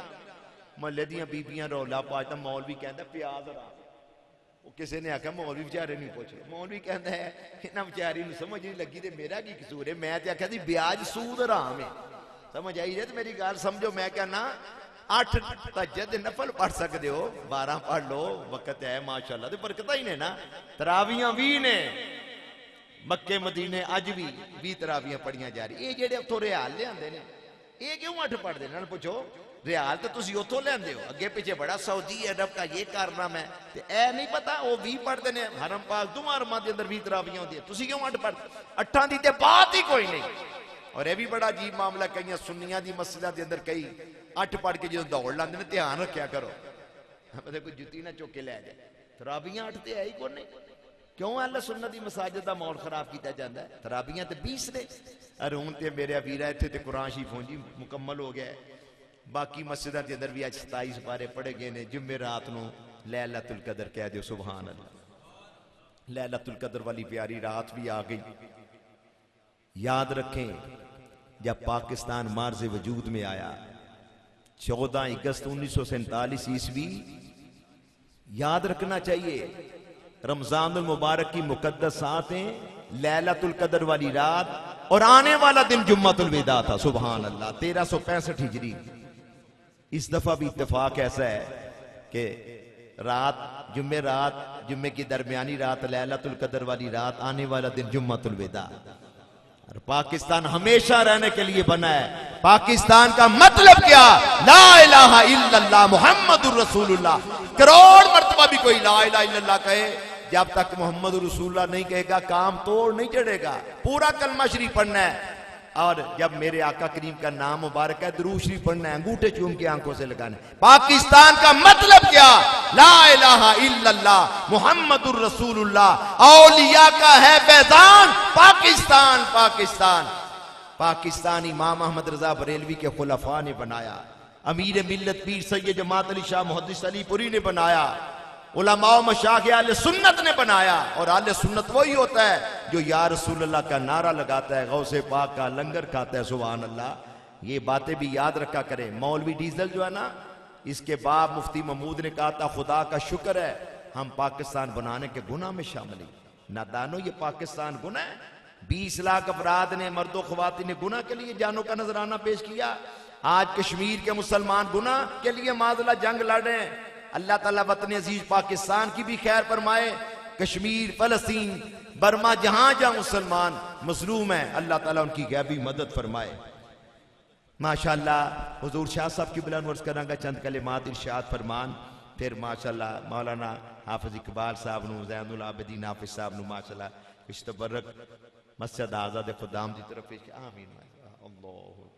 महल्ले दियां बीबियां रौला पाता, मौलवी कहता प्याज राम। किसी ने आख्या मौलवी बेचारे नहीं पूछ, मौलवी कहता है इन्हां बेचारी नूं समझ नहीं लगी ते मेरा की कसूर है। मैं आख्या जी ब्याज सूद हराम है, समझ आई है तो मेरी गल समझो। मैं कहना 8 तहज्जुद नफल पढ़ सकते हो, 12 पढ़ लो, वक्त है माशाअल्लाह, ते बरकतां ही ने ना। तरावियां भी ने मक्के मदीने अज भी 20 तरावियां पढ़ियां जा रही। ये जेडे उथों रियाल लियाते ने ये क्यों 8 पढ़ते हैं? पूछो रियाल तो तुम उतों लियाते हो, अगे पिछे बड़ा सऊदी अरब का ये कारनामा है, तो ए नहीं पता वो 20 पढ़ते हैं। हरम पाक दोवां हरमां दे अंदर 20 तरावियां होंदी है, तुसीं क्यों 8 पढ़ते? 8 दी ते बात ही कोई नहीं। और यह भी बड़ा अजीब मामला, कई सुन्नियां दी मस्जिदां दे अंदर कई 8 पढ़ के जो दौड़ लाते हैं, ध्यान रखा करो मतलब कोई जुत्ती ना चुक के लै जाए। तरावियां 8 तो है ही कोई नहीं। क्यों अहले सुन्नत दी मसाजिद दा माहौल खराब किया जाता है? तरावियां तो 20 ने। अरे हुण ते मेरे वीरा इत्थे ते कुरान शरीफ हुण जी मुकम्मल हो गया है। बाकी मस्जिदां के अंदर भी आज 27 पारे पढ़े गए ने। जुम्मे रात नूं लैलतुल कदर कह दो सुभान अल्लाह। लैलतुल कदर वाली प्यारी रात भी आ गई। याद रखें जब पाकिस्तान मार्ज़े वजूद में आया 14 अगस्त 1947 ईस्वी, याद रखना चाहिए रमजानुल मुबारक की मुकद्दस सातें, लैलतुल कदर वाली रात और आने वाला दिन जुम्मतुल विदा था। सुभान अल्लाह। 1365 हिजरी। इस दफा भी इत्तेफाक ऐसा है कि जुम्मे की दरमियानी रात लैलतुल कदर वाली रात, आने वाला दिन जुम्मतुल विदा। और पाकिस्तान हमेशा रहने के लिए बना है। पाकिस्तान का मतलब क्या? ला इलाहा इल्लल्लाह मुहम्मदुर रसूलुल्लाह। करोड़ मर्तबा भी कोई ला इलाहा इल्लल्लाह कहे, जब तक मोहम्मद रसूलुल्लाह नहीं कहेगा काम तोड़ नहीं चढ़ेगा। पूरा कलमा शरीफ पढ़ना है। और जब मेरे आका करीम का नाम मुबारक है दुरूद शरीफ पढ़ना है, अंगूठे चूम के आंखों से लगाना है। पाकिस्तान का मतलब क्या? ला इलाहा इल्लल्लाह मुहम्मदुर रसूलुल्लाह। औलिया का है फैजान पाकिस्तान। पाकिस्तान इमाम अहमद रजा बरेलवी के खुलफा ने बनाया, अमीर मिल्लत पीर सैयद जमात अली शाह मुहद्दिस अलीपुरी ने बनाया, उलमा मशाइख आले सुन्नत ने बनाया। और आले सुन्नत वही होता है जो या रसूलुल्लाह का नारा लगाता है, गौसे पाक का लंगर खाता है। सुभान अल्लाह। ये बातें भी याद रखा करें। मौलवी डीजल जो है ना, इसके बाप मुफ्ती महमूद ने कहा था खुदा का शुक्र है हम पाकिस्तान बनाने के गुनाह में शामिल हैं। नादानो ये पाकिस्तान गुनाह है। 20 लाख अफराद ने, मर्दो ख्वातीन ने गुनाह के लिए जानों का नजराना पेश किया। आज कश्मीर के मुसलमान गुनाह के लिए माजला जंग लड़ रहे हैं। अल्लाह ताला वतन अजीज पाकिस्तान की भी खैर फरमाए। कश्मीर, फलस्तीन, बर्मा, जहां जहां मुसलमान मजलूम है, अल्लाह ताला उनकी गैबी मदद फरमाए। माशाअल्लाह हुजूर शाह साहब की बुलंद वर्ज करांगा चंद कलिमात इरशाद फरमान। फिर माशाअल्लाह मौलाना हाफिज इकबाल साहब नूं, ज़ैनुल आबिदीन हाफिज साहब नूं माशाअल्लाह इश्तबरक मस्जिद आज़ाद खुदाम की तरफ आमीन। अल्लाह